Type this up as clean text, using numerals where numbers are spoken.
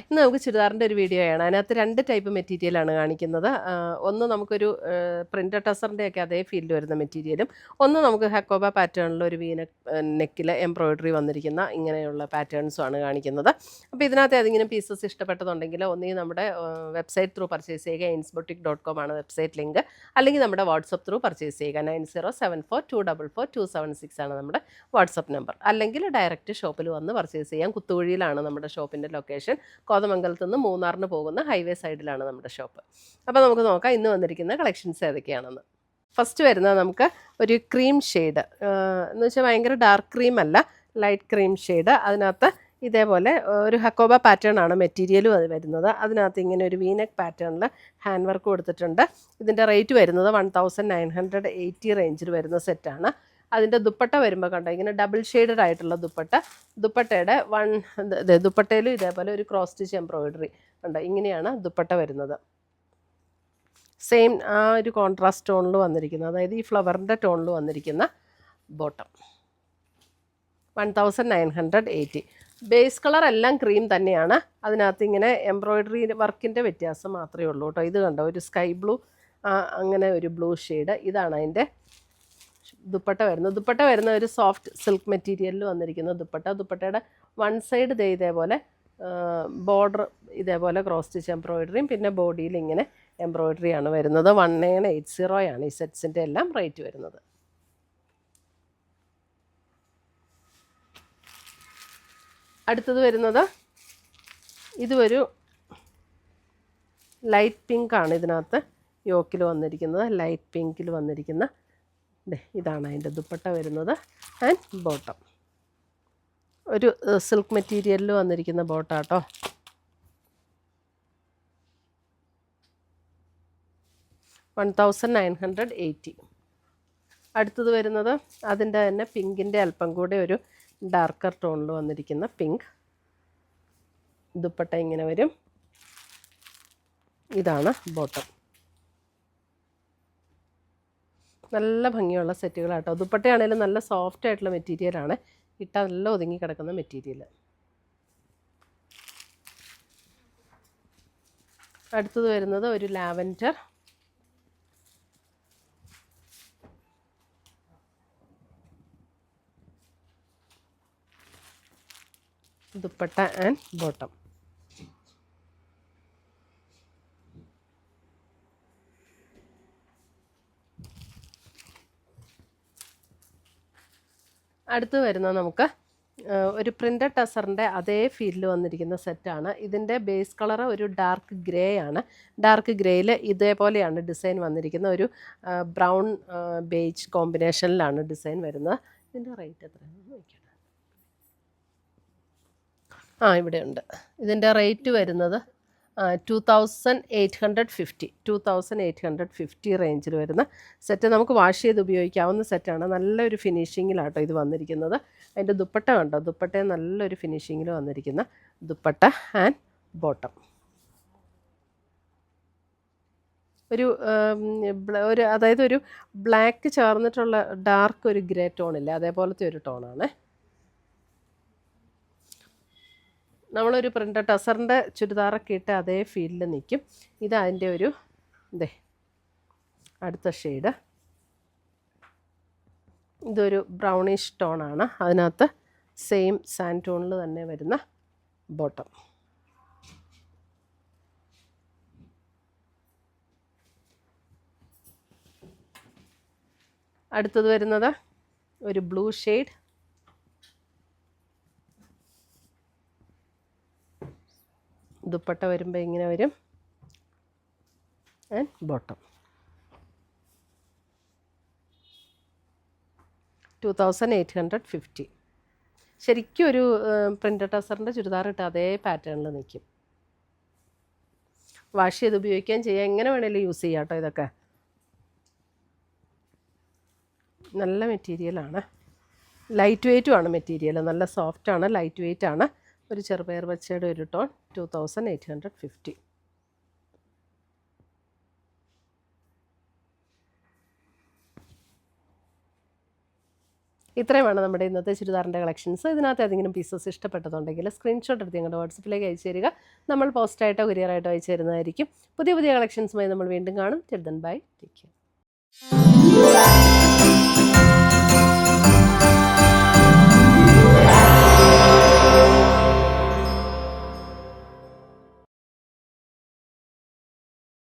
ഇന്ന് നമുക്ക് ചുരിദാറിൻ്റെ ഒരു വീഡിയോയാണ്. അതിനകത്ത് 2 ടൈപ്പ് മെറ്റീരിയലാണ് കാണിക്കുന്നത്. ഒന്ന് നമുക്കൊരു പ്രിൻ്റഡ് ടസറിൻ്റെയൊക്കെ അതേ ഫീൽഡ് വരുന്ന മെറ്റീരിയലും, ഒന്ന് നമുക്ക് ഹക്കോബ പാറ്റേണിൽ ഒരു നെക്കിൽ എംബ്രോയിഡറി വന്നിരിക്കുന്ന ഇങ്ങനെയുള്ള പാറ്റേൺസുമാണ് കാണിക്കുന്നത്. അപ്പോൾ ഇതിനകത്ത് ഏതെങ്കിലും പീസസ് ഇഷ്ടപ്പെട്ടതുണ്ടെങ്കിൽ ഒന്നുകിൽ നമ്മുടെ വെബ്സൈറ്റ് ത്രൂ പർച്ചേസ് ചെയ്യുക. ainsboutique.com ആണ് വെബ്സൈറ്റ് ലിങ്ക്. അല്ലെങ്കിൽ നമ്മുടെ വാട്സപ്പ് ത്രൂ പർച്ചേസ് ചെയ്യുക. 9074242276 ആണ് നമ്മുടെ വാട്സപ്പ് നമ്പർ. അല്ലെങ്കിൽ ഡയറക്റ്റ് ഷോപ്പിൽ വന്ന് പർച്ചേസ് ചെയ്യാം. കുത്തുകുഴിയിലാണ് നമ്മുടെ ഷോപ്പിൻ്റെ ലൊക്കേഷൻ. കോതമംഗലത്ത് നിന്ന് മൂന്നാറിന് പോകുന്ന ഹൈവേ സൈഡിലാണ് നമ്മുടെ ഷോപ്പ്. അപ്പോൾ നമുക്ക് നോക്കാം ഇന്ന് വന്നിരിക്കുന്ന കളക്ഷൻസ് ഏതൊക്കെയാണെന്ന്. ഫസ്റ്റ് വരുന്നത് നമുക്ക് ഒരു ക്രീം ഷെയ്ഡ് എന്ന് വെച്ചാൽ ഭയങ്കര ഡാർക്ക് ക്രീം അല്ല, ലൈറ്റ് ക്രീം ഷെയ്ഡ്. അതിനകത്ത് ഇതേപോലെ ഒരു ഹക്കോബ പാറ്റേൺ ആണ് മെറ്റീരിയലും അത് വരുന്നത്. അതിനകത്ത് ഇങ്ങനെ ഒരു വീനെക്ക് പാറ്റേണിൽ ഹാൻഡ് വർക്ക് കൊടുത്തിട്ടുണ്ട്. ഇതിൻ്റെ റേറ്റ് വരുന്നത് 1980 റേഞ്ചിൽ വരുന്ന സെറ്റാണ്. അതിൻ്റെ ദുപ്പട്ട വരുമ്പോൾ കണ്ടോ ഇങ്ങനെ ഡബിൾ ഷെയ്ഡഡ് ആയിട്ടുള്ള ദുപ്പട്ടയുടെ ദുപ്പട്ടയിലും ഇതേപോലെ ഒരു ക്രോസ് സ്റ്റിച്ച് എംബ്രോയിഡറി കണ്ടോ, ഇങ്ങനെയാണ് ദുപ്പട്ട വരുന്നത്. സെയിം ആ ഒരു കോൺട്രാസ്റ്റ് ടോണിൽ വന്നിരിക്കുന്നത്, അതായത് ഈ ഫ്ലവറിൻ്റെ ടോണിൽ വന്നിരിക്കുന്ന ബോട്ടം 1980. ബേസ് കളർ എല്ലാം ക്രീം തന്നെയാണ്. അതിനകത്ത് ഇങ്ങനെ എംബ്രോയിഡറി വർക്കിൻ്റെ വ്യത്യാസം മാത്രമേ ഉള്ളൂ കേട്ടോ. ഇത് കണ്ടോ ഒരു സ്കൈ ബ്ലൂ, അങ്ങനെ ഒരു ബ്ലൂ ഷെയ്ഡ്. ഇതാണ് അതിൻ്റെ ദുപ്പട്ട വരുന്ന ഒരു സോഫ്റ്റ് സിൽക്ക് മെറ്റീരിയലിൽ വന്നിരിക്കുന്ന ദുപ്പട്ടയുടെ വൺ സൈഡ് ഇതേപോലെ ബോർഡർ ഇതേപോലെ ക്രോസ് സ്റ്റിച്ച് എംബ്രോയിഡറിയും പിന്നെ ബോഡിയിൽ ഇങ്ങനെ എംബ്രോയിഡറിയാണ് വരുന്നത്. 1980 ആണ് ഈ സെറ്റ്സിൻ്റെ എല്ലാം റേറ്റ് വരുന്നത്. അടുത്തത് വരുന്നത് ഇതൊരു ലൈറ്റ് പിങ്ക് ആണ്. ഇതിനകത്ത് യോക്കിൽ വന്നിരിക്കുന്നത് ലൈറ്റ് പിങ്കിൽ വന്നിരിക്കുന്ന ഇതാണ് അതിൻ്റെ ദുപ്പട്ട വരുന്നത്. ആൻഡ് ബോട്ടം ഒരു സിൽക്ക് മെറ്റീരിയലിൽ വന്നിരിക്കുന്ന ബോട്ടാട്ടോ. $1980. അടുത്തത് വരുന്നത് അതിൻ്റെ തന്നെ പിങ്കിൻ്റെ അല്പം കൂടെ ഒരു ഡാർക്കർ ടോണിൽ വന്നിരിക്കുന്ന പിങ്ക്. ദുപ്പട്ട ഇങ്ങനെ വരും. ഇതാണ് ബോട്ടം. നല്ല ഭംഗിയുള്ള സെറ്റുകളാട്ടോ. ദുപ്പട്ടയാണെങ്കിലും നല്ല സോഫ്റ്റ് ആയിട്ടുള്ള മെറ്റീരിയലാണ്. ഇട്ടാൽ നല്ല ഒതുങ്ങി കിടക്കുന്ന മെറ്റീരിയൽ. അടുത്തത് വരുന്നത് ഒരു ലാവൻഡർ. Dupatta and bottom. അടുത്ത് വരുന്നത് നമുക്ക് ഒരു പ്രിൻ്റഡ് ടസറിൻ്റെ അതേ ഫീൽഡിൽ വന്നിരിക്കുന്ന സെറ്റാണ്. ഇതിൻ്റെ ബേസ് കളർ ഒരു ഡാർക്ക് ഗ്രേ ആണ്. ഡാർക്ക് ഗ്രേയിൽ ഇതേപോലെയാണ് ഡിസൈൻ വന്നിരിക്കുന്ന ഒരു ബ്രൗൺ ബേജ് കോമ്പിനേഷനിലാണ് ഡിസൈൻ വരുന്നത്. ഇതിൻ്റെ റേറ്റ് എത്രയാണ് നോക്കിയത്? ഇവിടെ ഉണ്ട്. ഇതിൻ്റെ റേറ്റ് വരുന്നത് 2850 റേഞ്ചിൽ വരുന്ന സെറ്റ്. നമുക്ക് വാഷ് ചെയ്ത് ഉപയോഗിക്കാവുന്ന സെറ്റാണ്. നല്ലൊരു ഫിനിഷിങ്ങിലാട്ടോ ഇത് വന്നിരിക്കുന്നത്. അതിൻ്റെ ദുപ്പട്ട കണ്ടോ, ദുപ്പട്ടയെ നല്ലൊരു ഫിനിഷിങ്ങിൽ വന്നിരിക്കുന്ന ദുപ്പട്ട ആൻഡ് ബോട്ടം. അതായത് ഒരു ബ്ലാക്ക് ചേർന്നിട്ടുള്ള ഡാർക്ക് ഒരു ഗ്രേ ടോണില്ല, അതേപോലത്തെ ഒരു ടോണാണ്. നമ്മളൊരു പ്രിൻ്റഡ് ടസറിൻ്റെ ചുരിദാറൊക്കെ ഇട്ട് അതേ ഫീൽഡിൽ നിൽക്കും. ഇതതിൻ്റെ ഒരു അടുത്ത ഷെയ്ഡ്. ഇതൊരു ബ്രൗണിഷ് ടോണാണ്. അതിനകത്ത് സെയിം സാൻഡ് ടോണിൽ തന്നെ വരുന്ന ബോട്ടം. അടുത്തത് വരുന്നത് ഒരു ബ്ലൂ ഷെയ്ഡ്. ദുപ്പട്ട വരുമ്പോൾ ഇങ്ങനെ വരും ആൻഡ് ബോട്ടം. 2850. ശരിക്കും ഒരു പ്രിൻ്റഡ് ടസറിൻ്റെ ചുരിദാർ ഇട്ട് അതേ പാറ്റേണിൽ നിൽക്കും. വാഷ് ചെയ്ത് ഉപയോഗിക്കുകയും ചെയ്യാം, എങ്ങനെ വേണേലും യൂസ് ചെയ്യാം കേട്ടോ. ഇതൊക്കെ നല്ല മെറ്റീരിയലാണ്. ലൈറ്റ് വെയ്റ്റുമാണ് മെറ്റീരിയൽ. നല്ല സോഫ്റ്റാണ്, ലൈറ്റ് വെയ്റ്റ് ആണ്. ഒരു ചെറുപയർ പച്ചയുടെ ഒരു ടോൺ. 2850. ഇത്രയുമാണ് നമ്മുടെ ഇന്നത്തെ ചുരിദാറിൻ്റെ കളക്ഷൻസ്. ഇതിനകത്ത് ഏതെങ്കിലും പീസസ് ഇഷ്ടപ്പെട്ടതുണ്ടെങ്കിൽ സ്ക്രീൻഷോട്ട് എടുത്ത് ഞങ്ങളുടെ വാട്സപ്പിലേക്ക് അയച്ചു തരിക. നമ്മൾ പോസ്റ്റായിട്ടോ കൊറിയറായിട്ടോ അയച്ചു തരുന്നതായിരിക്കും. പുതിയ പുതിയ കളക്ഷൻസുമായി നമ്മൾ വീണ്ടും കാണും. Till then bye, take care.